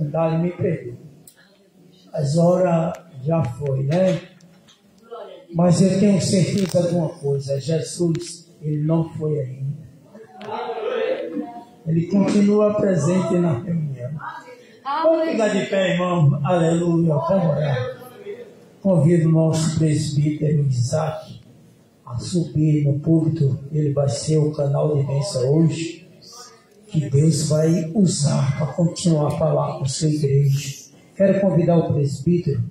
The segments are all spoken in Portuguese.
Dá, me perdoa. As horas já foi, né? Mas eu tenho certeza de uma coisa: Jesus, ele não foi ainda. Ele continua presente na reunião. Vamos ficar de pé, irmão. Aleluia. Vamos orar. Convido o nosso presbítero Isaac a subir no púlpito. Ele vai ser o canal de bênção hoje, que Deus vai usar para continuar a falar com a sua igreja. Quero convidar o presbítero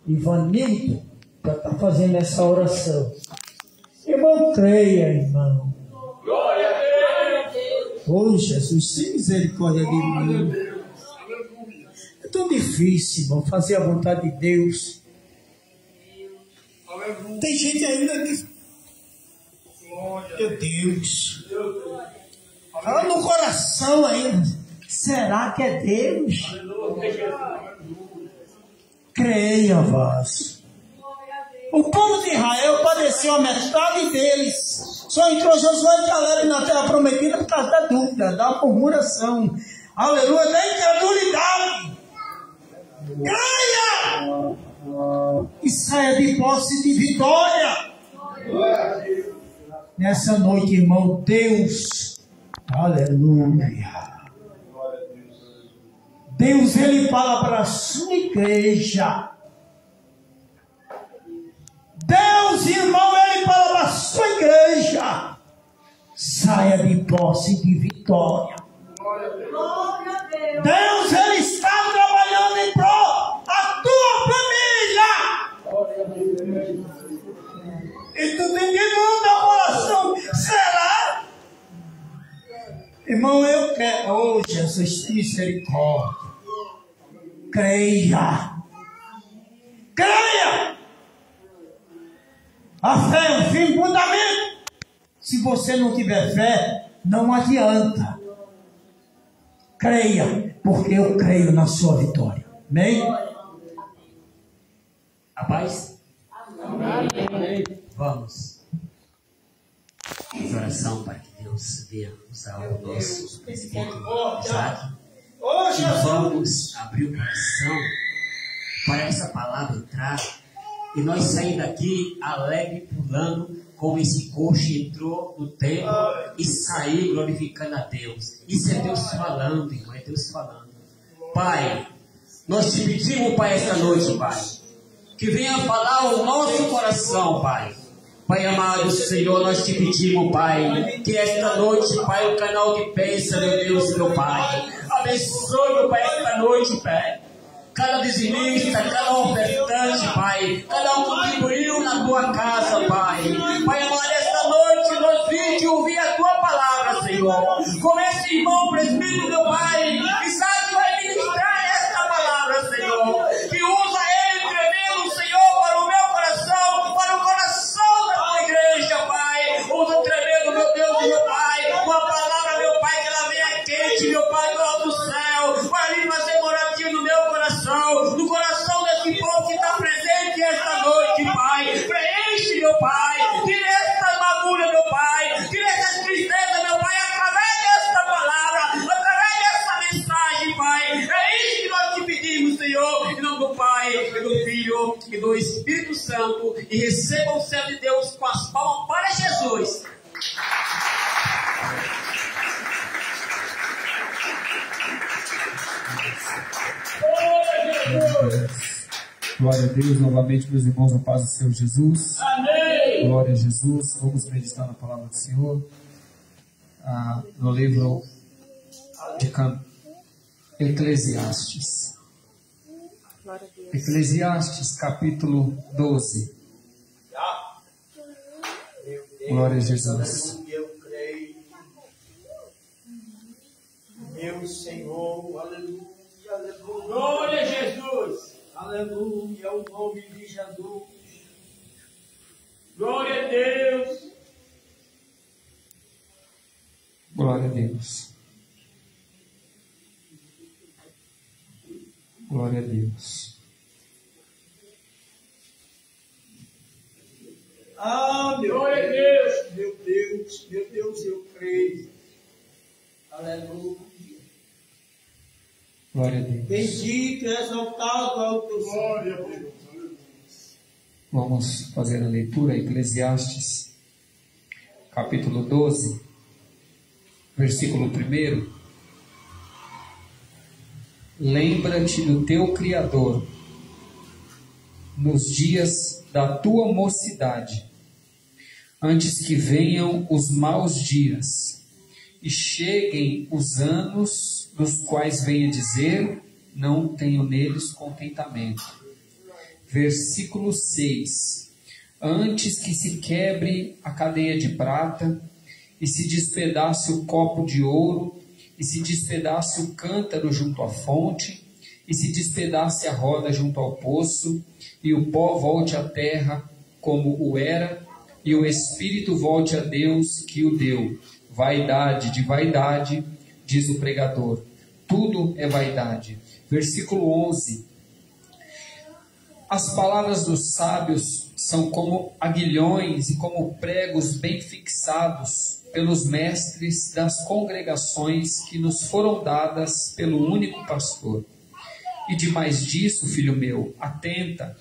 Ivanildo para estar fazendo essa oração. Irmão, creia, irmão. Glória a Deus. Oh, Jesus, sem misericórdia de mim. É tão difícil, irmão, fazer a vontade de Deus. Tem gente ainda que... Meu Deus. Fala no coração ainda. Será que é Deus? Creia, vós. O povo de Israel padeceu a metade deles. Só entrou Josué e Caleb na terra prometida por causa da dúvida, da murmuração. Aleluia, da incredulidade. Creia! E saia de posse de vitória. Nessa noite, irmão, Deus, aleluia. Deus, ele fala para a sua igreja. Deus, irmão, ele fala para a sua igreja. Saia de posse de vitória. Deus, ele está trabalhando em prol da tua família. E tu tem que no coração. Será? Irmão, eu quero. Oh, Jesus, misericórdia. Creia. Creia. A fé é um firme fundamento. Se você não tiver fé, não adianta. Creia, porque eu creio na sua vitória. Amém? Rapaz? Amém. Vamos. Fiz oração para que Deus venha usar o nosso presidente Isaac. E vamos abrir o coração para essa palavra entrar. E nós sair daqui alegre, pulando, como esse coxo entrou no templo e saiu glorificando a Deus. Isso é Deus falando, irmão, é Deus falando. Pai, nós te pedimos, Pai, esta noite, Pai, que venha falar o nosso coração, Pai. Pai amado Senhor, nós te pedimos, Pai, que esta noite, Pai, o canal de bênção, meu Deus, meu Pai, abençoe, meu Pai, esta noite, Pai. Cada dizimista, cada ofertante, Pai, cada um contribuiu na tua casa, Pai. Pai amado, esta noite nós vimos ouvir a tua palavra, Senhor. Como esse irmão presbítero, meu Pai, Isaac vai ministrar esta palavra, Senhor. Que usa ele tremendo, Senhor, para o meu coração, para o coração da tua igreja, Pai. Usa tremendo, meu Deus e meu Pai, uma palavra, meu Pai, que ela venha quente, meu Pai, do alto céu, para vir fazer moradia no meu coração, no coração desse povo que está presente esta noite, Pai. Preenche, meu Pai, tira esta amargura, meu Pai, tira essa tristeza, meu Pai, através desta palavra, através dessa mensagem, Pai. É isso que nós te pedimos, Senhor, em nome do Pai, e do Filho e do Espírito Santo, e receba o céu de Deus com as palmas para Jesus. Glória a Deus, novamente, meus irmãos, a paz do Senhor Jesus. Amém. Glória a Jesus. Vamos meditar na palavra do Senhor. No livro de Eclesiastes. Eclesiastes, capítulo 12. Glória a Jesus. Eu creio. Meu Senhor, aleluia, aleluia. Glória a Jesus. Aleluia, o nome de Jesus. Glória a Deus. Glória a Deus. Glória a Deus. Glória a Deus. Meu Deus, eu creio. Aleluia. Glória a Deus. Bendito e exaltado é o teu nome. Glória a Deus. Vamos fazer a leitura, Eclesiastes, capítulo 12, versículo 1. Lembra-te do teu Criador nos dias da tua mocidade, antes que venham os maus dias e cheguem os anos dos quais venha dizer: não tenho neles contentamento. Versículo 6. Antes que se quebre a cadeia de prata, e se despedace o copo de ouro, e se despedace o cântaro junto à fonte, e se despedace a roda junto ao poço, e o pó volte à terra como o era, e o espírito volte a Deus que o deu. Vaidade de vaidade, diz o pregador. Tudo é vaidade. Versículo 11. As palavras dos sábios são como aguilhões e como pregos bem fixados pelos mestres das congregações que nos foram dadas pelo único pastor. E demais disso, filho meu, atenta,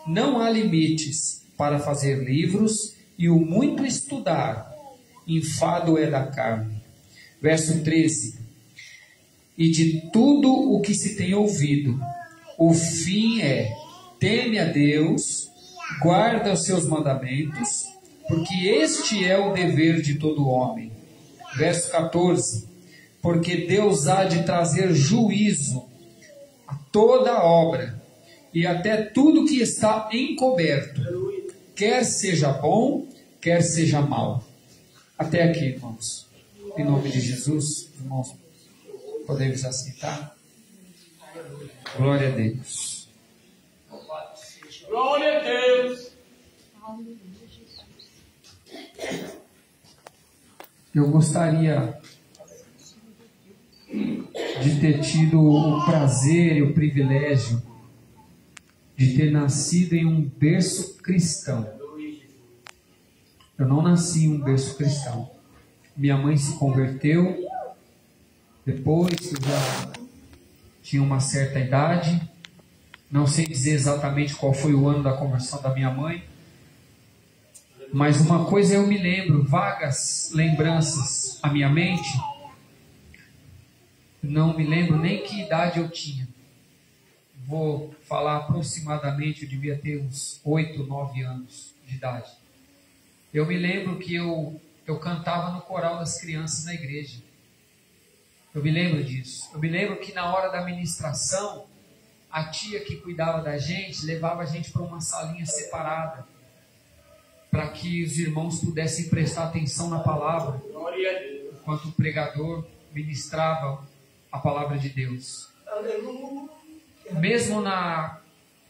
não há limites para fazer livros, e o muito estudar, enfado é da carne. Verso 13. E de tudo o que se tem ouvido, o fim é: teme a Deus, guarda os seus mandamentos, porque este é o dever de todo homem. Verso 14. Porque Deus há de trazer juízo a toda obra, e até tudo que está encoberto, quer seja bom, quer seja mal. Até aqui, irmãos. Em nome de Jesus, irmãos, podemos aceitar? Glória a Deus. Glória a Deus. Eu gostaria de ter tido o prazer e o privilégio de ter nascido em um berço cristão. Eu não nasci em um berço cristão. Minha mãe se converteu depois que eu já tinha uma certa idade. Não sei dizer exatamente qual foi o ano da conversão da minha mãe, mas uma coisa eu me lembro, vagas lembranças à minha mente. Não me lembro nem que idade eu tinha. Vou falar aproximadamente, eu devia ter uns 8, 9 anos de idade. Eu me lembro que eu cantava no coral das crianças na igreja. Eu me lembro disso. Eu me lembro que na hora da ministração, a tia que cuidava da gente levava a gente para uma salinha separada, para que os irmãos pudessem prestar atenção na palavra, enquanto o pregador ministrava a palavra de Deus. Mesmo na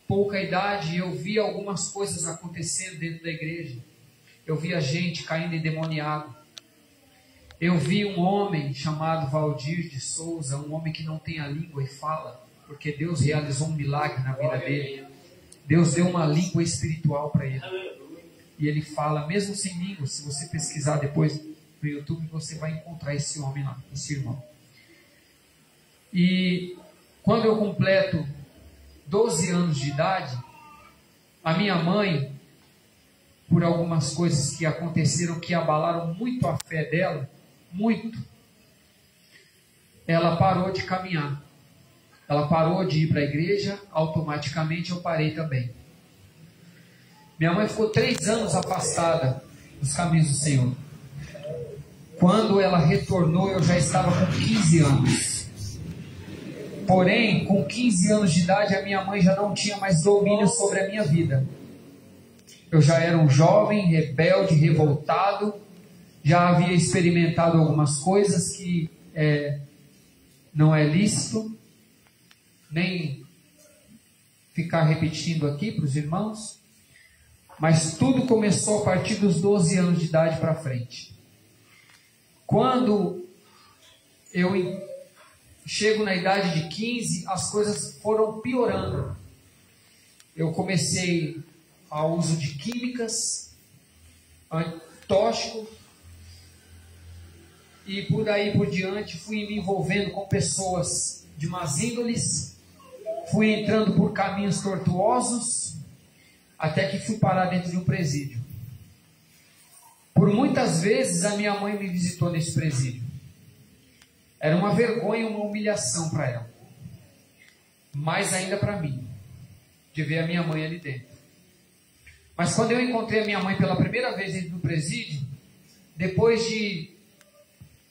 pouca idade, eu via algumas coisas acontecendo dentro da igreja. Eu via gente caindo endemoniado. Eu vi um homem chamado Valdir de Souza, um homem que não tem a língua e fala, porque Deus realizou um milagre na vida dele. Deus deu uma língua espiritual para ele. E ele fala, mesmo sem língua, se você pesquisar depois no YouTube, você vai encontrar esse homem lá, esse irmão. E quando eu completo 12 anos de idade, a minha mãe, por algumas coisas que aconteceram que abalaram muito a fé dela, muito, ela parou de caminhar. Ela parou de ir para a igreja, automaticamente eu parei também. Minha mãe ficou 3 anos afastada dos caminhos do Senhor. Quando ela retornou, eu já estava com 15 anos. Porém, com 15 anos de idade, a minha mãe já não tinha mais domínio sobre a minha vida. Eu já era um jovem, rebelde, revoltado, já havia experimentado algumas coisas que não é lícito, nem ficar repetindo aqui para os irmãos, mas tudo começou a partir dos 12 anos de idade para frente. Quando eu chego na idade de 15, as coisas foram piorando. Eu comecei ao uso de químicas, tóxico, e por aí por diante fui me envolvendo com pessoas de más índoles, fui entrando por caminhos tortuosos, até que fui parar dentro de um presídio. Por muitas vezes a minha mãe me visitou nesse presídio. Era uma vergonha, uma humilhação para ela. Mais ainda para mim, de ver a minha mãe ali dentro. Mas quando eu encontrei a minha mãe pela primeira vez dentro do presídio, depois de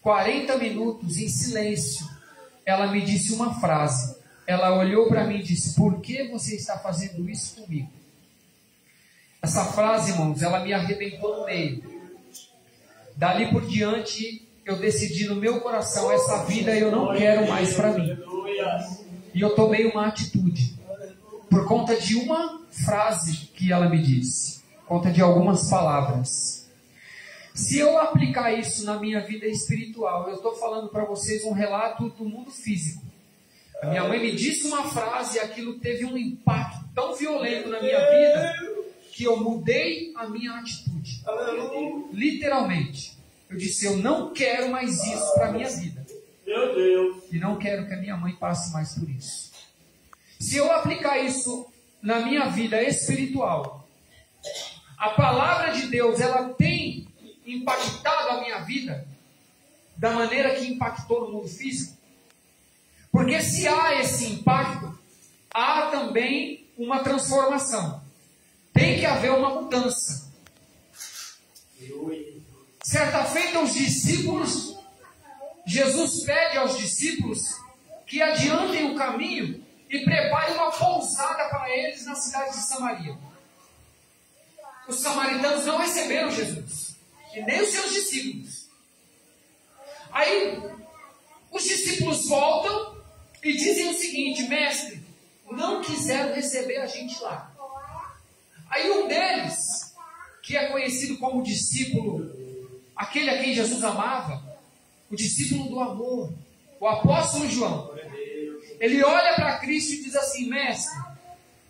40 minutos em silêncio, ela me disse uma frase. Ela olhou para mim e disse: por que você está fazendo isso comigo? Essa frase, irmãos, ela me arrebentou no meio. Dali por diante, eu decidi no meu coração: essa vida eu não quero mais para mim. E eu tomei uma atitude, por conta de uma frase que ela me disse, por conta de algumas palavras. Se eu aplicar isso na minha vida espiritual, eu estou falando para vocês um relato do mundo físico. A minha mãe me disse uma frase e aquilo teve um impacto tão violento na minha vida, que eu mudei a minha atitude. Literalmente. Eu disse: eu não quero mais isso para a minha vida. Meu Deus. E não quero que a minha mãe passe mais por isso. Se eu aplicar isso na minha vida espiritual, a palavra de Deus, ela tem impactado a minha vida da maneira que impactou no mundo físico. Porque se há esse impacto, há também uma transformação. Tem que haver uma mudança. Certa feita, os discípulos, Jesus pede aos discípulos que adiantem o caminho e preparem uma pousada para eles na cidade de Samaria. Os samaritanos não receberam Jesus, e nem os seus discípulos. Aí, os discípulos voltam e dizem o seguinte: mestre, não quiseram receber a gente lá. Aí um deles, que é conhecido como discípulo, aquele a quem Jesus amava, o discípulo do amor, o apóstolo João, ele olha para Cristo e diz assim: mestre,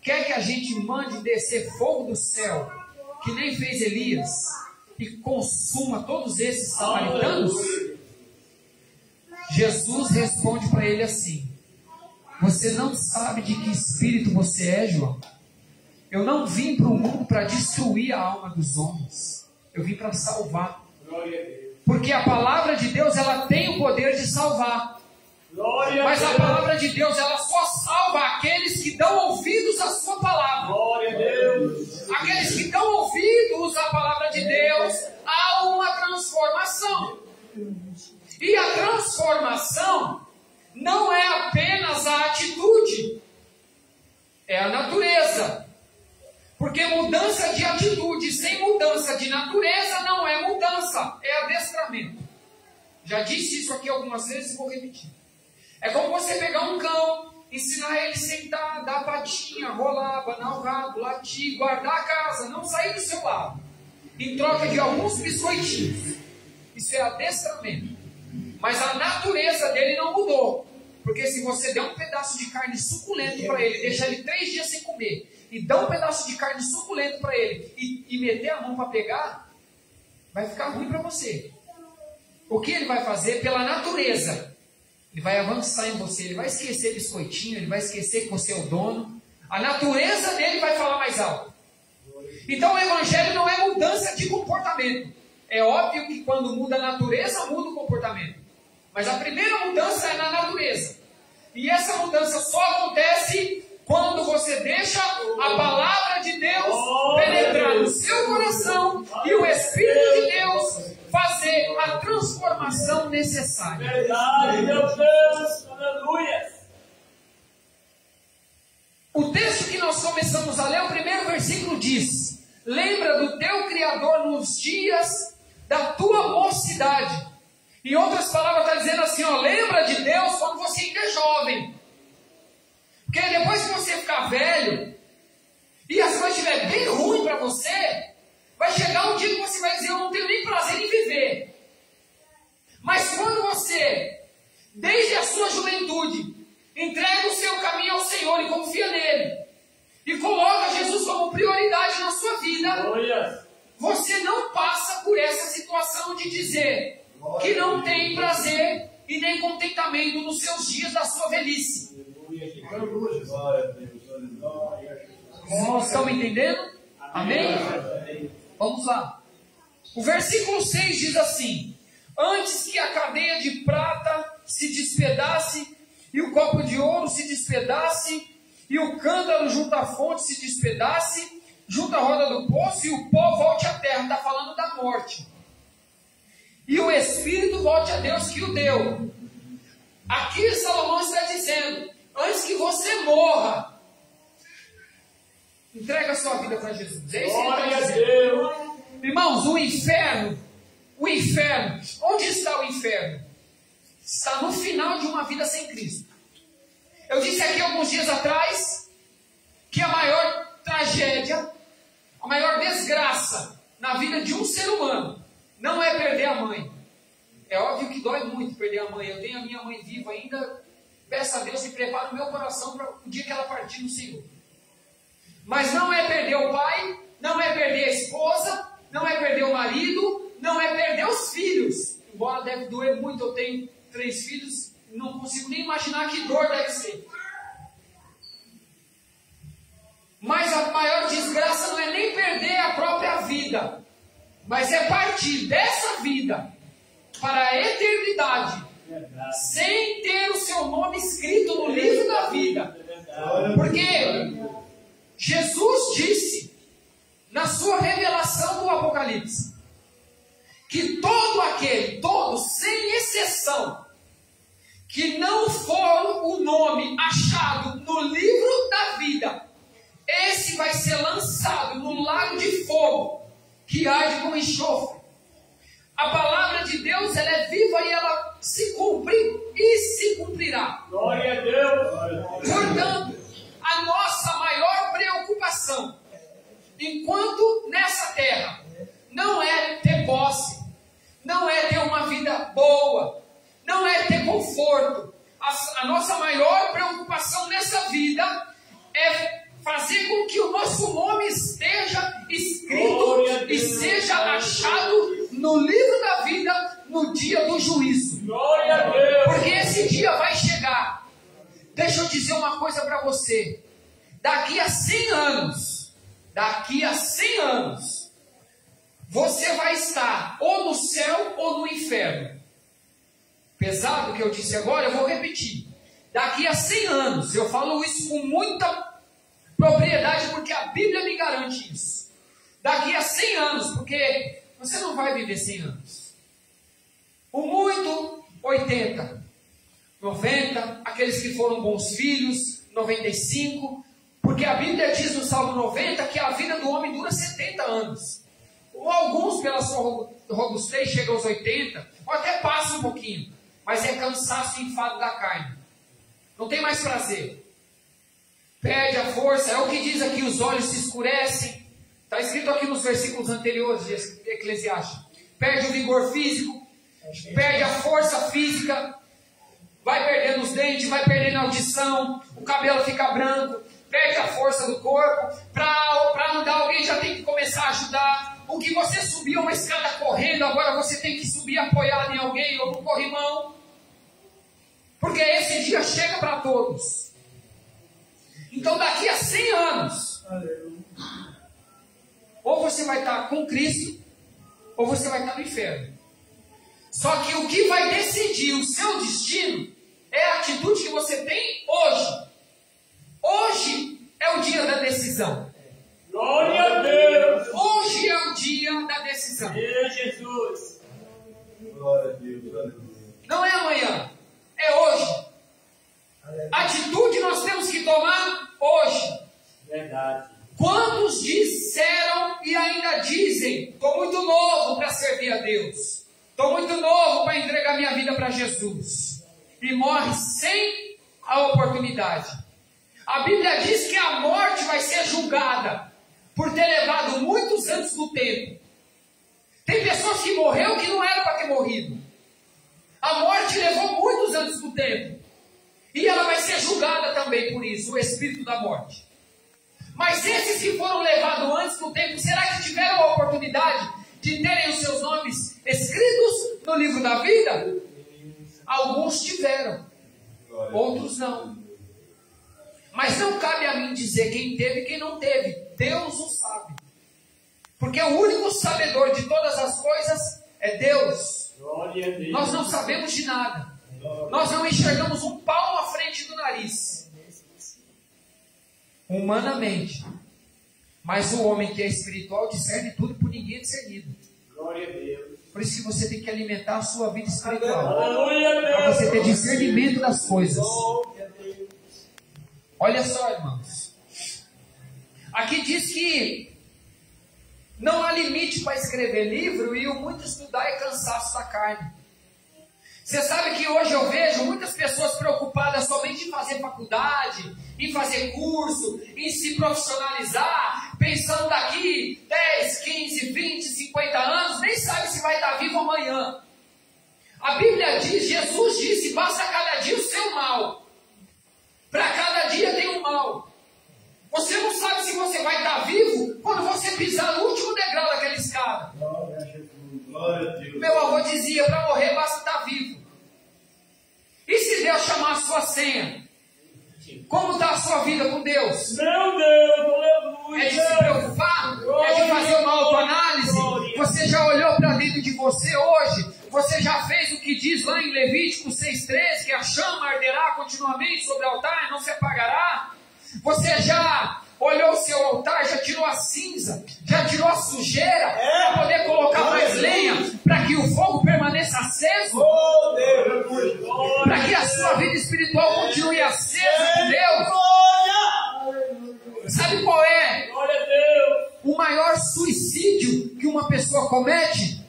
quer que a gente mande descer fogo do céu, que nem fez Elias, e consuma todos esses samaritanos? Jesus responde para ele assim: você não sabe de que espírito você é, João? Eu não vim para o mundo para destruir a alma dos homens, eu vim para salvar. Porque a palavra de Deus, ela tem o poder de salvar. Mas a palavra de Deus, ela só salva aqueles que dão ouvidos à sua palavra. Glória a Deus. Aqueles que dão ouvidos à palavra de Deus, há uma transformação. E a transformação não é apenas a atitude, é a natureza. Porque mudança de atitude sem mudança de natureza não é mudança, é adestramento. Já disse isso aqui algumas vezes e vou repetir. É como você pegar um cão, ensinar ele a sentar, dar a patinha, rolar, abanar o rabo, latir, guardar a casa, não sair do seu lado, em troca de alguns biscoitinhos. Isso é adestramento. Mas a natureza dele não mudou. Porque se você der um pedaço de carne suculento para ele, deixar ele 3 dias sem comer, e dá um pedaço de carne suculento para ele, e meter a mão para pegar, vai ficar ruim para você. O que ele vai fazer? Pela natureza, ele vai avançar em você, ele vai esquecer biscoitinho, ele vai esquecer que você é o dono. A natureza dele vai falar mais alto. Então o evangelho não é mudança de comportamento. É óbvio que quando muda a natureza, muda o comportamento. Mas a primeira mudança é na natureza. E essa mudança só acontece quando você deixa a palavra de Deus penetrar no seu coração e o Espírito de Deus fazer a transformação necessária. Verdade, meu Deus, aleluia. O texto que nós começamos a ler, o primeiro versículo diz: lembra do teu Criador nos dias da tua mocidade. Em outras palavras, está dizendo assim, ó, lembra de Deus quando você ainda é jovem. Porque depois que você ficar velho, e as coisas estiverem bem ruim para você, vai chegar um dia que você vai dizer: eu não tenho nem prazer em viver. Mas quando você, desde a sua juventude, entrega o seu caminho ao Senhor e confia nele, e coloca Jesus como prioridade na sua vida, você não passa por essa situação de dizer que não tem prazer e nem contentamento nos seus dias da sua velhice. Vocês estão me entendendo? Amém? Vamos lá. O versículo 6 diz assim: antes que a cadeia de prata se despedace, e o copo de ouro se despedace, e o cântaro junto à fonte se despedace, junto à roda do poço, e o pó volte à terra. Está falando da morte. E o Espírito volte a Deus que o deu. Aqui Salomão está dizendo, antes que você morra, entrega a sua vida para Jesus. É isso que ele está dizendo. Irmãos, o inferno, onde está o inferno? Está no final de uma vida sem Cristo. Eu disse aqui alguns dias atrás, que a maior tragédia, a maior desgraça na vida de um ser humano, não é perder a mãe. É óbvio que dói muito perder a mãe. Eu tenho a minha mãe viva ainda. Peço a Deus que prepare o meu coração para o dia que ela partir no Senhor. Mas não é perder o pai, não é perder a esposa, não é perder o marido, não é perder os filhos. Embora deve doer muito, eu tenho 3 filhos, não consigo nem imaginar que dor deve ser. Mas a maior desgraça não é nem perder a própria vida, mas é partir dessa vida para a eternidade, sem ter o seu nome escrito no livro da vida. Porque Jesus disse, na sua revelação do Apocalipse, que todos, sem exceção, que não for o nome achado no livro da vida, esse vai ser lançado no lago de fogo, que arde com enxofre. A palavra de Deus, ela é viva e ela se cumpre e se cumprirá. Glória a Deus. Portanto, a nossa maior preocupação, enquanto nessa terra, não é ter posse, não é ter uma vida boa, não é ter conforto. A nossa maior preocupação nessa vida é fazer com que o nosso nome esteja escrito e seja achado no livro da vida no dia do juízo. Glória a Deus. Porque esse dia vai chegar. Deixa eu dizer uma coisa para você. Daqui a 100 anos, você vai estar ou no céu ou no inferno. Pesado o que eu disse agora, eu vou repetir. Daqui a 100 anos, eu falo isso com muita propriedade, porque a Bíblia me garante isso. Daqui a 100 anos, porque você não vai viver 100 anos. O muito, 80, 90, aqueles que foram bons filhos, 95, porque a Bíblia diz no Salmo 90 que a vida do homem dura 70 anos. Ou alguns, pela sua robustez, chegam aos 80, ou até passa um pouquinho, mas é cansaço e enfado da carne. Não tem mais prazer. Perde a força, é o que diz aqui, os olhos se escurecem. Está escrito aqui nos versículos anteriores de Eclesiastes. Perde o vigor físico, perde a força física, vai perdendo os dentes, vai perdendo a audição, o cabelo fica branco, perde a força do corpo. Para andar, alguém já tem que começar a ajudar. O que você subiu uma escada correndo, agora você tem que subir apoiado em alguém ou no corrimão. Porque esse dia chega para todos. Então daqui a 100 anos, ou você vai estar com Cristo, ou você vai estar no inferno. Só que o que vai decidir o seu destino é a atitude que você tem hoje. Hoje é o dia da decisão. Glória a Deus. Hoje é o dia da decisão. Meu Jesus. Glória a Deus. Não é amanhã, é hoje. Atitude nós temos que tomar hoje. Verdade. Quantos disseram e ainda dizem: estou muito novo para servir a Deus, estou muito novo para entregar minha vida para Jesus, e morre sem a oportunidade. A Bíblia diz que a morte vai ser julgada por ter levado muitos anos do tempo. Tem pessoas que morreram que não eram para ter morrido. A morte levou muitos anos do tempo. E ela vai ser julgada também por isso, o espírito da morte. Mas esses que foram levados antes do tempo, será que tiveram a oportunidade de terem os seus nomes escritos no livro da vida? Alguns tiveram, outros não. Mas não cabe a mim dizer quem teve e quem não teve. Deus o sabe. Porque o único sabedor de todas as coisas é Deus. Nós não sabemos de nada. Nós não enxergamos um palmo à frente do nariz. Humanamente. Mas o homem que é espiritual discerne tudo por ninguém é discernido. Por isso que você tem que alimentar a sua vida espiritual. Para você ter discernimento das coisas. Olha só, irmãos. Aqui diz que não há limite para escrever livro e o muito estudar é cansaço da carne. Você sabe que hoje eu vejo muitas pessoas preocupadas somente em fazer faculdade, em fazer curso, em se profissionalizar, pensando daqui 10, 15, 20, 50 anos, nem sabe se vai estar vivo amanhã. A Bíblia diz, Jesus disse, basta cada dia o seu mal. Para cada dia tem um mal. Você não sabe se você vai estar vivo quando você pisar no último degrau daquela escada. Meu avô dizia, para morrer basta estar vivo. E se Deus chamar a sua senha? Como está a sua vida com Deus? Meu Deus, aleluia. É de se preocupar? É de fazer uma autoanálise? Você já olhou para dentro de você hoje? Você já fez o que diz lá em Levítico 6,13, que a chama arderá continuamente sobre o altar e não se apagará? Você já olhou o seu altar, já tirou a cinza, já tirou a sujeira, para poder colocar mais lenha, para que o fogo permaneça aceso? Para que a sua vida espiritual continue acesa com Deus? Sabe qual é o maior suicídio que uma pessoa comete?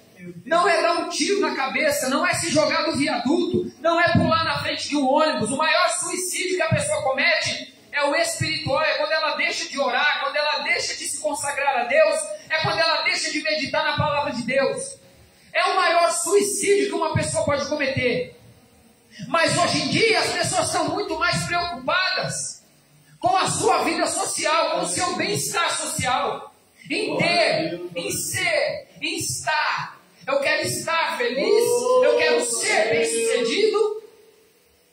Não é dar um tiro na cabeça, não é se jogar do viaduto, não é pular na frente de um ônibus. O maior suicídio que a pessoa comete é o espiritual, é quando ela deixa de orar, quando ela deixa de se consagrar a Deus, é quando ela deixa de meditar na palavra de Deus. É o maior suicídio que uma pessoa pode cometer. Mas hoje em dia as pessoas estão muito mais preocupadas com a sua vida social, com o seu bem-estar social, em ter, em ser, em estar. Eu quero estar feliz, eu quero ser bem-sucedido.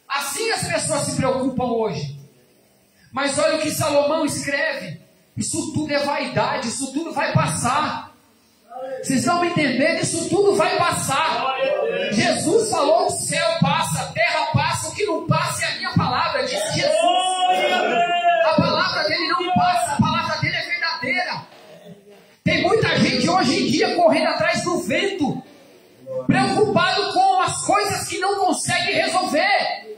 Assim as pessoas se preocupam hoje. Mas olha o que Salomão escreve. Isso tudo é vaidade, isso tudo vai passar. Vocês estão me entendendo? Isso tudo vai passar. Jesus falou, o céu passa, a terra passa, o que não passa é a minha palavra, disse Jesus. A palavra dele não passa, a palavra dele é verdadeira. Tem muita gente hoje em dia correndo atrás do vento, preocupado com as coisas que não consegue resolver.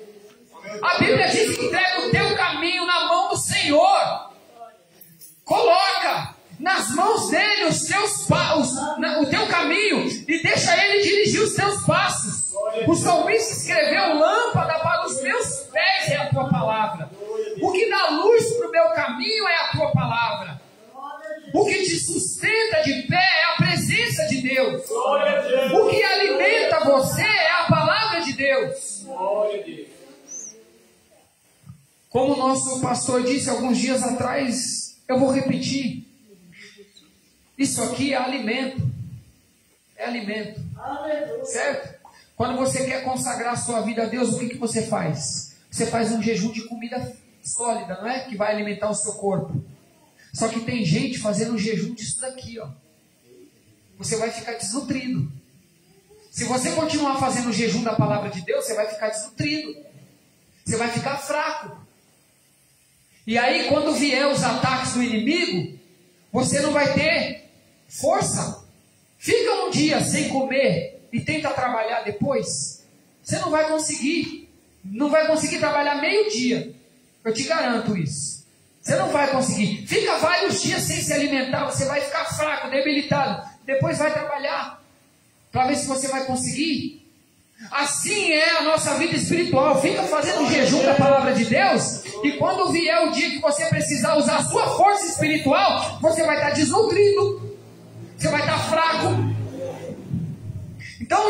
A Bíblia diz que entrega o teu caminho na mão do Senhor. Coloca nas mãos dele o teu caminho e deixa ele dirigir os teus passos. O salmista escreveu, lâmpada para os meus pés é a tua palavra. O que dá luz para o meu caminho é a tua palavra. O que te sustenta de pé é a presença de Deus. O que alimenta você é a palavra de Deus. Como o nosso pastor disse alguns dias atrás, eu vou repetir. Isso aqui é alimento. É alimento. Certo? Quando você quer consagrar a sua vida a Deus, o que você faz? Você faz um jejum de comida sólida, não é? Que vai alimentar o seu corpo. Só que tem gente fazendo um jejum disso daqui, ó. Você vai ficar desnutrido. Se você continuar fazendo o jejum da palavra de Deus, você vai ficar desnutrido. Você vai ficar fraco. E aí, quando vier os ataques do inimigo, você não vai ter força. Fica um dia sem comer e tenta trabalhar depois. Você não vai conseguir. Não vai conseguir trabalhar meio dia. Eu te garanto isso. Você não vai conseguir. Fica vários dias sem se alimentar. Você vai ficar fraco, debilitado. Depois vai trabalhar. Para ver se você vai conseguir. Assim é a nossa vida espiritual. Fica fazendo o jejum da palavra de Deus. E quando vier o dia que você precisar usar a sua força espiritual, você vai estar desnutrido. Você vai estar fraco. Então,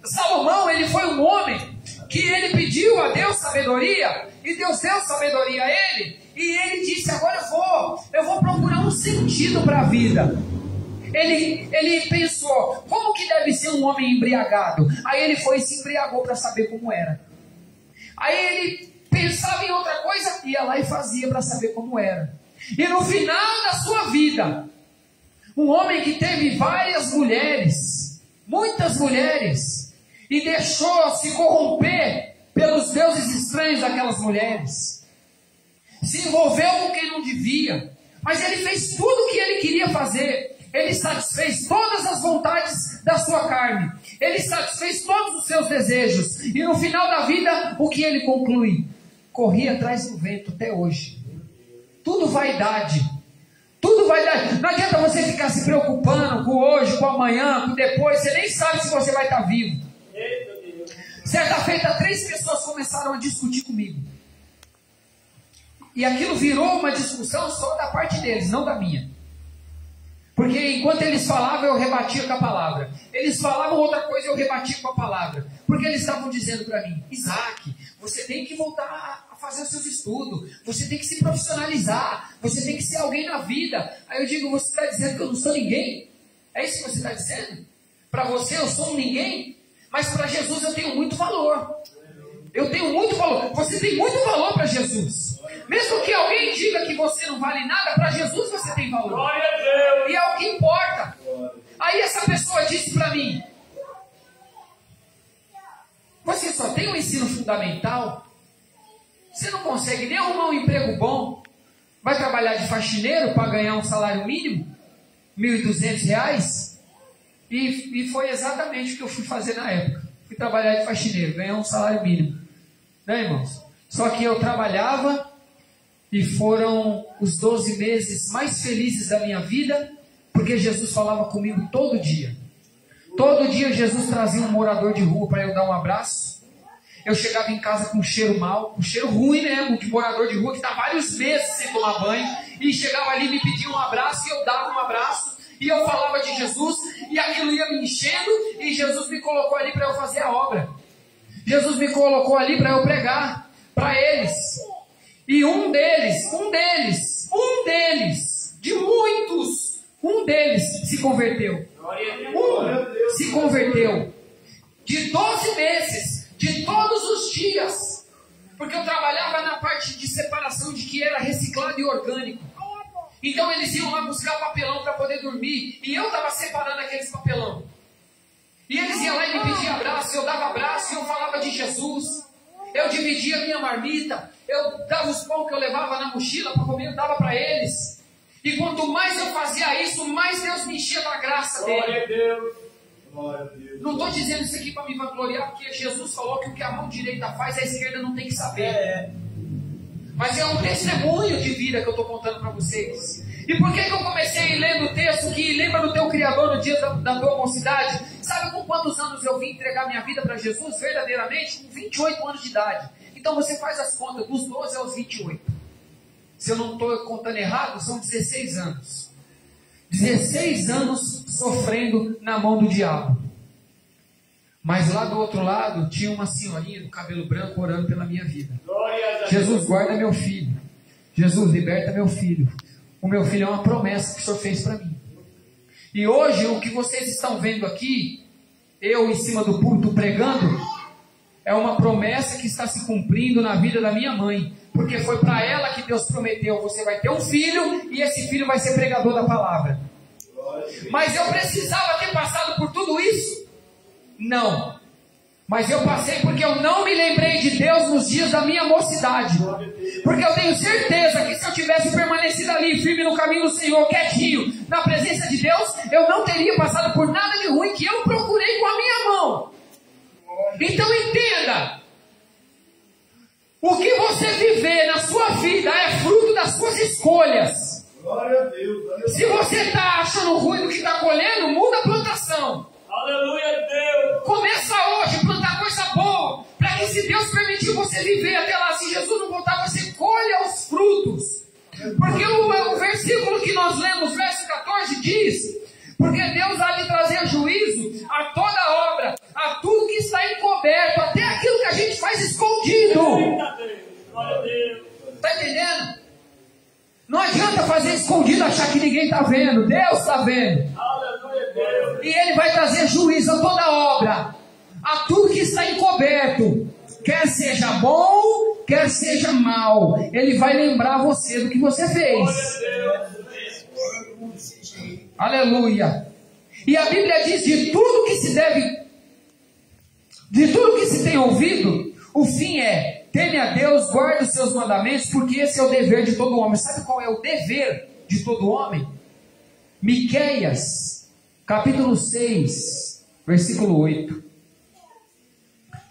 Salomão, ele foi um homem que ele pediu a Deus sabedoria. E Deus deu sabedoria a ele. E ele disse, agora eu vou procurar um sentido para a vida. ele pensou, como que deve ser um homem embriagado? Aí ele foi e se embriagou para saber como era. Aí ele pensava em outra coisa, ia lá e fazia para saber como era. E no final da sua vida, um homem que teve várias mulheres, muitas mulheres, e deixou se corromper pelos deuses estranhos daquelas mulheres, se envolveu com quem não devia, mas ele fez tudo o que ele queria fazer. Ele satisfez todas as vontades da sua carne, ele satisfez todos os seus desejos, e no final da vida, o que ele conclui? Corria atrás do vento até hoje. Tudo vaidade. Tudo vaidade. Não adianta você ficar se preocupando com hoje, com amanhã, com depois. Você nem sabe se você vai estar vivo. Certa feita, 3 pessoas começaram a discutir comigo. E aquilo virou uma discussão só da parte deles, não da minha. Porque enquanto eles falavam, eu rebatia com a palavra. Eles falavam outra coisa, eu rebatia com a palavra. Porque eles estavam dizendo para mim: Isaac, você tem que voltar a fazer os seus estudos. Você tem que se profissionalizar. Você tem que ser alguém na vida. Aí eu digo: você está dizendo que eu não sou ninguém? É isso que você está dizendo? Para você eu sou um ninguém? Mas para Jesus eu tenho muito valor. Eu tenho muito valor. Você tem muito valor para Jesus. Mesmo que alguém diga que você não vale nada, para Jesus você tem valor. E é o que importa. Aí essa pessoa disse para mim: você só tem um ensino fundamental? Você não consegue nem arrumar um emprego bom? Vai trabalhar de faxineiro para ganhar um salário mínimo? R$1.200? E foi exatamente o que eu fui fazer na época. Fui trabalhar de faxineiro, ganhar um salário mínimo. Né, irmãos? Só que eu trabalhava e foram os 12 meses mais felizes da minha vida, porque Jesus falava comigo todo dia. Todo dia Jesus trazia um morador de rua para eu dar um abraço. Eu chegava em casa com um cheiro mau, um cheiro ruim mesmo, de morador de rua que está vários meses sem tomar banho, e chegava ali e me pedia um abraço, e eu dava um abraço, e eu falava de Jesus, e aquilo ia me enchendo, e Jesus me colocou ali para eu fazer a obra. Jesus me colocou ali para eu pregar para eles. E um deles, de muitos, um deles se converteu. Se converteu. De 12 meses, de todos os dias. Porque eu trabalhava na parte de separação de que era reciclado e orgânico. Então eles iam lá buscar papelão para poder dormir. E eu estava separando aqueles papelão. E eles iam lá e me pediam abraço, eu dava abraço e eu falava de Jesus. Eu dividia a minha marmita, eu dava os pão que eu levava na mochila para comer, eu dava para eles. E quanto mais eu fazia isso, mais Deus me enchia da graça dele. Glória a Deus. Glória a Deus. Não estou dizendo isso aqui para me vangloriar, porque Jesus falou que o que a mão direita faz, a esquerda não tem que saber. Mas é um testemunho de vida que eu estou contando para vocês. E por que eu comecei lendo o texto que lembra do teu Criador no dia da tua mocidade? Sabe com quantos anos eu vim entregar minha vida para Jesus verdadeiramente? Com 28 anos de idade. Então você faz as contas, dos 12 aos 28. Se eu não estou contando errado, são 16 anos. 16 anos sofrendo na mão do diabo. Mas lá do outro lado tinha uma senhorinha do cabelo branco orando pela minha vida. Jesus, guarda meu filho. Jesus, liberta meu filho. O meu filho é uma promessa que o Senhor fez para mim. E hoje o que vocês estão vendo aqui, eu em cima do púlpito pregando, é uma promessa que está se cumprindo na vida da minha mãe. Porque foi para ela que Deus prometeu: você vai ter um filho e esse filho vai ser pregador da palavra. Mas eu precisava ter passado por tudo isso? Não. Mas eu passei porque eu não me lembrei de Deus nos dias da minha mocidade. Porque eu tenho certeza que se eu tivesse permanecido ali, firme no caminho do Senhor, quietinho, na presença de Deus, eu não teria passado por nada de ruim que eu procurei com a minha mão. Então entenda: o que você viver na sua vida é fruto das suas escolhas. Glória a Deus. Se você está achando ruim do que está colhendo, muda a plantação. Aleluia, Deus. Começa hoje a plantar coisa boa, para que, se Deus permitir você viver até lá, se Jesus não voltar, você colha os frutos. Porque o versículo que nós lemos, verso 14, diz: porque Deus há de trazer juízo a toda obra, a tudo que está encoberto, até aquilo que a gente faz escondido. Glória a Deus. Está entendendo? Não adianta fazer escondido, achar que ninguém está vendo. Deus está vendo. Aleluia. E Ele vai trazer juízo a toda obra, a tudo que está encoberto, quer seja bom, quer seja mal. Ele vai lembrar você do que você fez. Aleluia. E a Bíblia diz: de tudo que se tem ouvido, o fim é: teme a Deus, guarde os seus mandamentos, porque esse é o dever de todo homem. Sabe qual é o dever de todo homem? Miqueias, capítulo 6, versículo 8.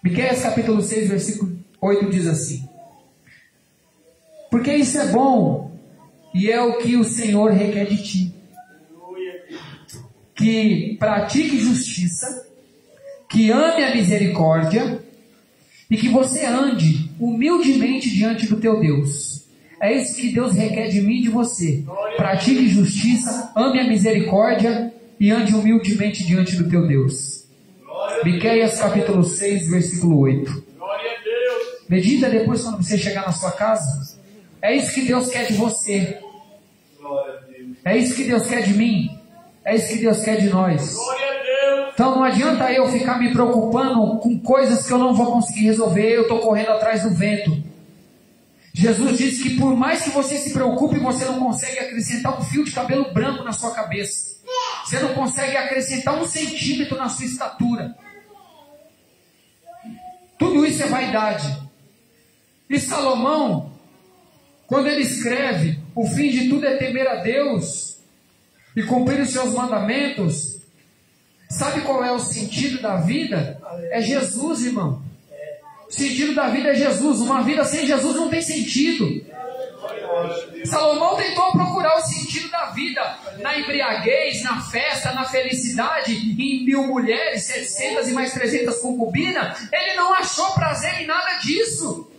Miqueias, capítulo 6, versículo 8 diz assim: porque isso é bom, e é o que o Senhor requer de ti, que pratique justiça, que ame a misericórdia, e que você ande humildemente diante do teu Deus. É isso que Deus requer de mim e de você. Pratique justiça, ame a misericórdia e ande humildemente diante do teu Deus. Miqueias capítulo 6, versículo 8. Medita depois quando você chegar na sua casa. É isso que Deus quer de você. É isso que Deus quer de mim. É isso que Deus quer de nós. Então não adianta eu ficar me preocupando com coisas que eu não vou conseguir resolver. Eu estou correndo atrás do vento. Jesus disse que por mais que você se preocupe, você não consegue acrescentar um fio de cabelo branco na sua cabeça. Você não consegue acrescentar 1 centímetro na sua estatura. Tudo isso é vaidade. E Salomão, quando ele escreve: o fim de tudo é temer a Deus e cumprir os seus mandamentos. Sabe qual é o sentido da vida? É Jesus, irmão. O sentido da vida é Jesus. Uma vida sem Jesus não tem sentido. Salomão tentou procurar o sentido da vida na embriaguez, na festa, na felicidade, em 1000 mulheres, 700 e mais 300 concubinas. Ele não achou prazer em nada disso.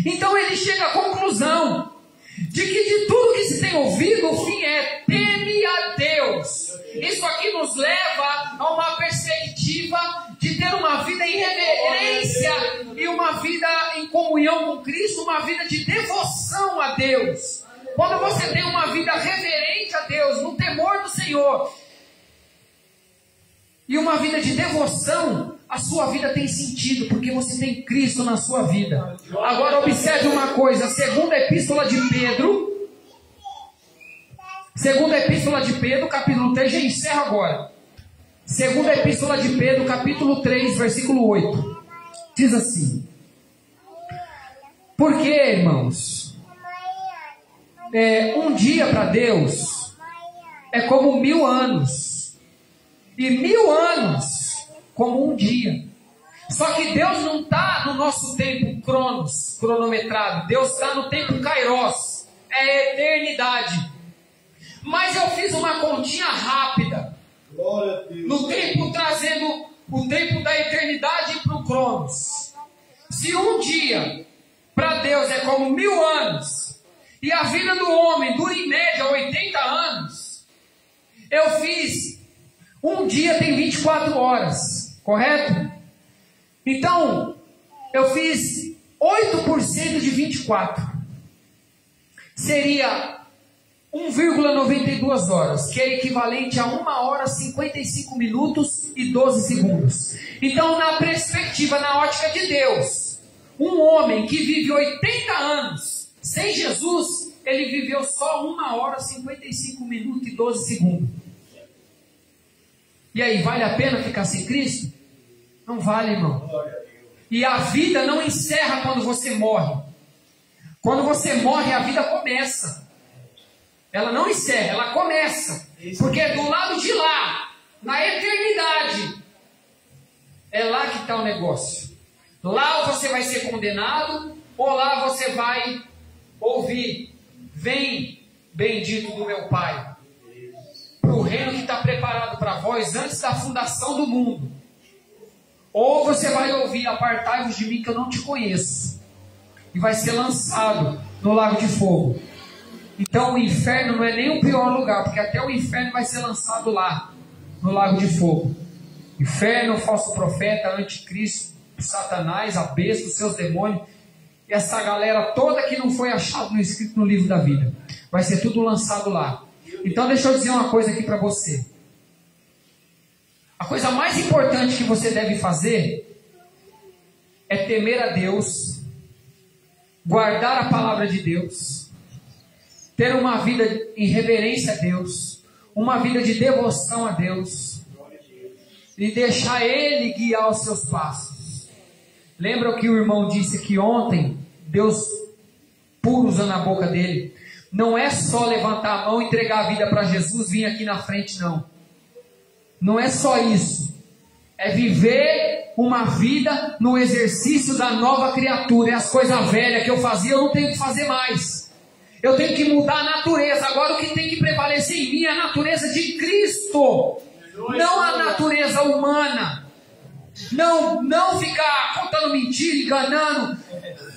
Então ele chega à conclusão de que de tudo que se tem ouvido, o fim é: teme a Deus. Isso aqui nos leva a uma perspectiva de ter uma vida em reverência e uma vida em comunhão com Cristo, uma vida de devoção a Deus. Quando você tem uma vida reverente a Deus, no temor do Senhor, e uma vida de devoção, a sua vida tem sentido, porque você tem Cristo na sua vida. Agora observe uma coisa: segunda epístola de Pedro, capítulo 3, já encerra agora. Segunda epístola de Pedro, capítulo 3, versículo 8. Diz assim: porque, irmãos, um dia para Deus é como 1000 anos, e 1000 anos como um dia. Só que Deus não está no nosso tempo cronometrado. Deus está no tempo kairos, é eternidade. Mas eu fiz uma continha rápida, no tempo, trazendo o tempo da eternidade para o cronos. Se um dia para Deus é como 1000 anos, e a vida do homem dura em média 80 anos, eu fiz: um dia tem 24 horas, correto? Então, eu fiz 8% de 24. Seria 1,92 horas, que é equivalente a 1 hora, 55 minutos e 12 segundos. Então, na perspectiva, na ótica de Deus, um homem que vive 80 anos sem Jesus, ele viveu só 1 hora, 55 minutos e 12 segundos. E aí, vale a pena ficar sem Cristo? Não vale, irmão. E a vida não encerra quando você morre. Quando você morre, a vida começa. Ela não encerra, ela começa. Porque do lado de lá, na eternidade, é lá que está o negócio. Lá você vai ser condenado, ou lá você vai ouvir: vem, bendito do meu Pai, para o reino que está preparado para vós antes da fundação do mundo. Ou você vai ouvir: apartai-vos de mim que eu não te conheço. E vai ser lançado no lago de fogo. Então o inferno não é nem o pior lugar, porque até o inferno vai ser lançado lá, no lago de fogo. Inferno, falso profeta, anticristo, Satanás, a besta, os seus demônios, e essa galera toda que não foi achado escrito no livro da vida. Vai ser tudo lançado lá. Então deixa eu dizer uma coisa aqui para você. A coisa mais importante que você deve fazer é temer a Deus, guardar a palavra de Deus, ter uma vida em reverência a Deus, uma vida de devoção a Deus, e deixar Ele guiar os seus passos. Lembra o que o irmão disse aqui ontem? Deus puro usando a boca dele. Não é só levantar a mão, entregar a vida para Jesus, vir aqui na frente, não. Não é só isso. É viver uma vida no exercício da nova criatura. É as coisas velhas que eu fazia, eu não tenho que fazer mais. Eu tenho que mudar a natureza. Agora o que tem que prevalecer em mim é a natureza de Cristo, não a natureza humana. Não ficar contando mentira, enganando,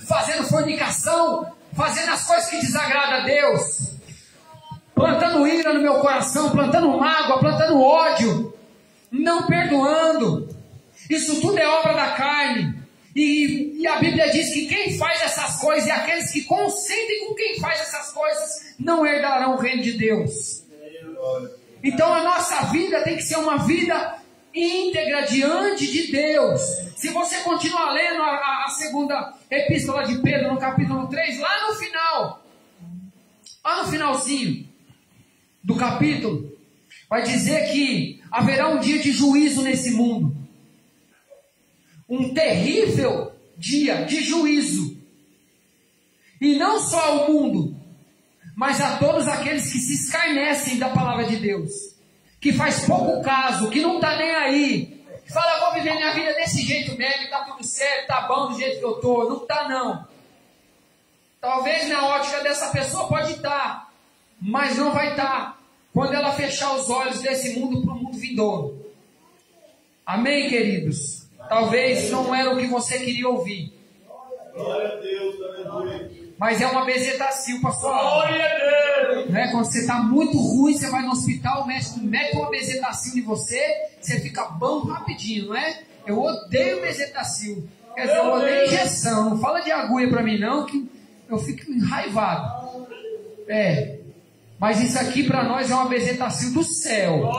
fazendo fornicação, fazendo as coisas que desagradam a Deus, plantando ira no meu coração, plantando mágoa, plantando ódio, não perdoando. Isso tudo é obra da carne. E a Bíblia diz que quem faz essas coisas e aqueles que consentem com quem faz essas coisas não herdarão o reino de Deus. Então a nossa vida tem que ser uma vida íntegra diante de Deus. Se você continuar lendo a segunda epístola de Pedro, no capítulo 3, lá no finalzinho do capítulo, vai dizer que haverá um dia de juízo nesse mundo. Um terrível dia de juízo. E não só ao mundo, mas a todos aqueles que se escarnecem da palavra de Deus, que faz pouco caso, que não está nem aí, que fala, vou viver minha vida desse jeito mesmo, está tudo certo, está bom do jeito que eu estou. Não está não. Talvez na ótica dessa pessoa pode estar, mas não vai estar quando ela fechar os olhos desse mundo para o mundo vindouro. Amém, queridos? Talvez não era o que você queria ouvir. Glória a Deus, aleluia. Mas é uma bezetacil para sua alma. Né? Quando você está muito ruim, você vai no hospital, o médico mete uma bezetacil em você, você fica bom rapidinho, não é? Eu odeio bezetacil. Quer dizer, eu odeio injeção. Não fala de agulha para mim não, que eu fico enraivado. Mas isso aqui para nós é uma bezetacil do céu.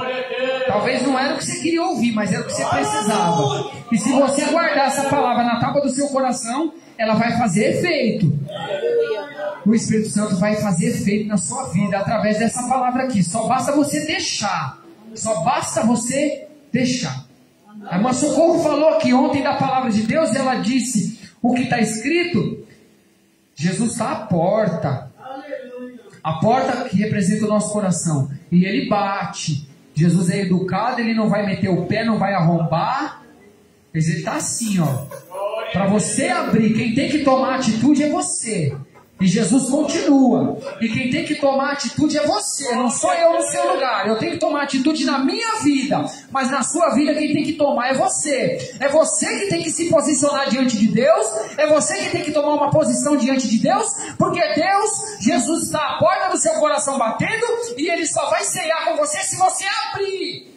Talvez não era o que você queria ouvir, mas era o que você precisava. E se você guardar essa palavra na tábua do seu coração, ela vai fazer efeito. O Espírito Santo vai fazer efeito na sua vida através dessa palavra aqui. Só basta você deixar. Só basta você deixar. A irmã Socorro falou aqui ontem da palavra de Deus. Ela disse o que está escrito. Jesus está à porta. A porta que representa o nosso coração. E ele bate. Jesus é educado, ele não vai meter o pé, não vai arrombar. Mas ele está assim, ó. Para você abrir, quem tem que tomar atitude é você. E Jesus continua. E quem tem que tomar atitude é você. Não sou eu no seu lugar. Eu tenho que tomar atitude na minha vida. Mas na sua vida quem tem que tomar é você. É você que tem que se posicionar diante de Deus. É você que tem que tomar uma posição diante de Deus. Porque Deus, Jesus está à porta do seu coração batendo. E Ele só vai ceiar com você se você abrir.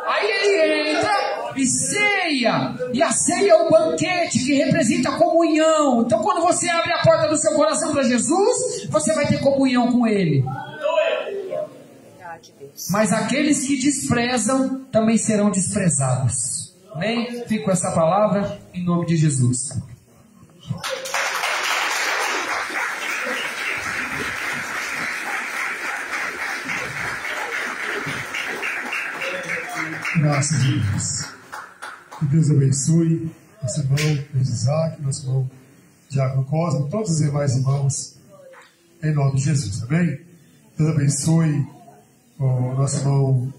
Aí Ele entra e ceia. E a ceia é o banquete que representa a comunhão. Então quando você abre a porta do seu coração para Jesus, você vai ter comunhão com Ele. Mas aqueles que desprezam também serão desprezados. Amém? Fico com essa palavra em nome de Jesus. Graças a Deus. Que Deus abençoe nosso irmão Isaac, nosso irmão Diácono Cosmo, todos os demais irmãos, em nome de Jesus, amém? Deus abençoe o nosso irmão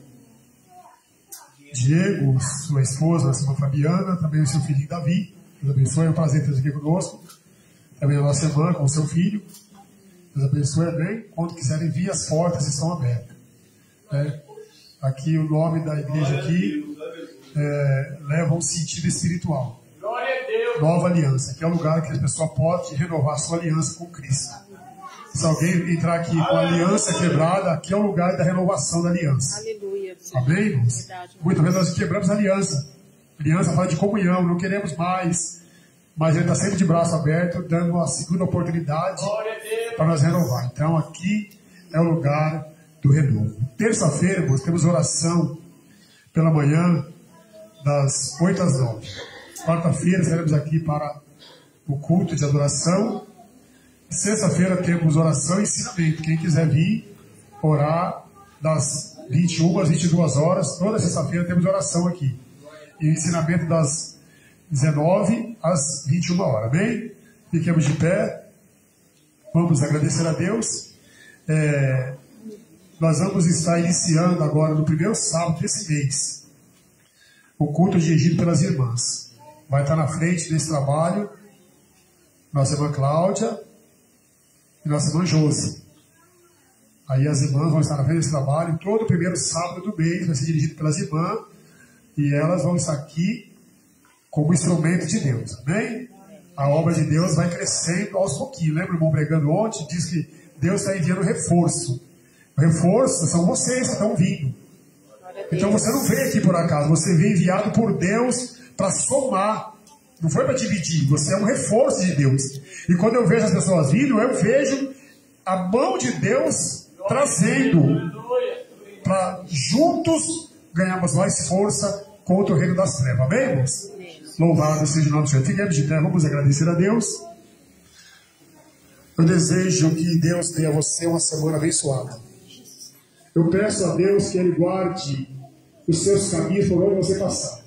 Diego, sua esposa, nossa irmã Fabiana, também o seu filhinho Davi. Deus abençoe, é um prazer ter aqui conosco. Também a nossa irmã com o seu filho. Deus abençoe, amém? Quando quiserem vir, as portas estão abertas. Aqui o nome da igreja aqui leva um sentido espiritual. Nova aliança, que é o lugar que a pessoa pode renovar sua aliança com Cristo. Se alguém entrar aqui com a aliança quebrada, aqui é o lugar da renovação da aliança. Aleluia. Amém, irmãos? Muitas vezes nós quebramos a aliança. Aliança fala de comunhão, não queremos mais. Mas Ele está sempre de braço aberto, dando uma segunda oportunidade para nós renovar. Então aqui é o lugar do renovo. Terça-feira, irmãos, temos oração pela manhã das 8 às 9. Quarta-feira estaremos aqui para o culto de adoração. Sexta-feira temos oração e ensinamento. Quem quiser vir orar das 21 às 22 horas, toda sexta-feira temos oração aqui. E ensinamento das 19 às 21 horas. Amém? Fiquemos de pé. Vamos agradecer a Deus. Nós vamos estar iniciando agora no primeiro sábado desse mês o culto dirigido pelas irmãs. Vai estar na frente desse trabalho nossa irmã Cláudia e nossa irmã Josi. Aí as irmãs vão estar na frente desse trabalho. Todo o primeiro sábado do mês vai ser dirigido pelas irmãs e elas vão estar aqui como instrumento de Deus. Amém? A obra de Deus vai crescendo aos pouquinhos. Lembra o irmão pregando ontem? Diz que Deus está enviando reforço. O reforço são vocês que estão vindo. Então você não veio aqui por acaso. Você veio enviado por Deus para somar. Não foi para dividir. Você é um reforço de Deus. E quando eu vejo as pessoas vindo, eu vejo a mão de Deus trazendo para juntos ganharmos mais força contra o reino das trevas. Amém, irmãos? Louvado seja o nome do Senhor. Fiquemos de pé, vamos agradecer a Deus. Eu desejo que Deus dê a você uma semana abençoada. Eu peço a Deus que Ele guarde os seus caminhos por onde você passar.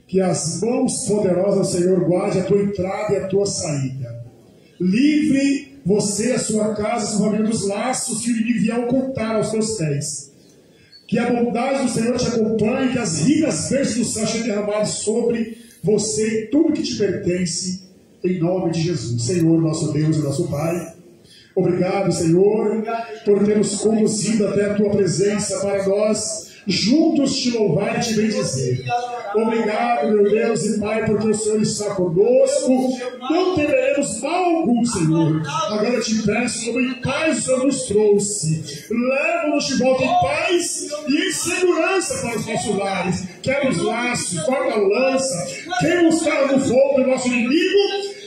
Que as mãos poderosas do Senhor guarde a tua entrada e a tua saída. Livre você, a sua casa, a sua família dos laços que o inimigo vier ocultar aos teus pés. Que a bondade do Senhor te acompanhe, que as ricas bênçãos do céu sejam derramadas sobre você e tudo que te pertence, em nome de Jesus. Senhor, nosso Deus e nosso Pai, obrigado, Senhor, por ter nos conduzido até a Tua presença para nós juntos te louvar e te bendizer. Obrigado, meu Deus e Pai, porque o Senhor está conosco. Não temeremos mal algum, Senhor. Agora eu te peço, como em paz o Senhor nos trouxe, leva-nos de volta em paz e em segurança para os nossos lares. Quebra os laços, corta a lança, queima os carros do fogo do nosso inimigo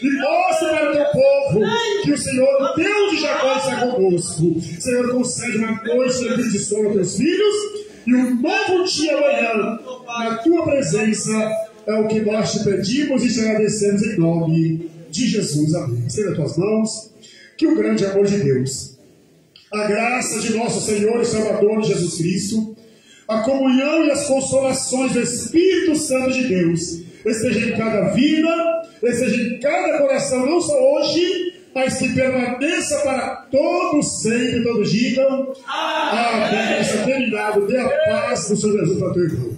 e mostra para o teu povo que o Senhor, Deus de Jacó, está conosco. Senhor, concede uma noite de bendição aos teus filhos e um novo dia amanhã na tua presença é o que nós te pedimos e te agradecemos em nome de Jesus. Amém. Estenda as tuas mãos. Que o grande amor de Deus, a graça de nosso Senhor e Salvador Jesus Cristo, a comunhão e as consolações do Espírito Santo de Deus esteja em cada vida, esteja em cada coração, não só hoje, mas que permaneça para todos sempre. Todos digam amém. Está terminado. Dê a paz do Senhor Jesus para o teu irmão.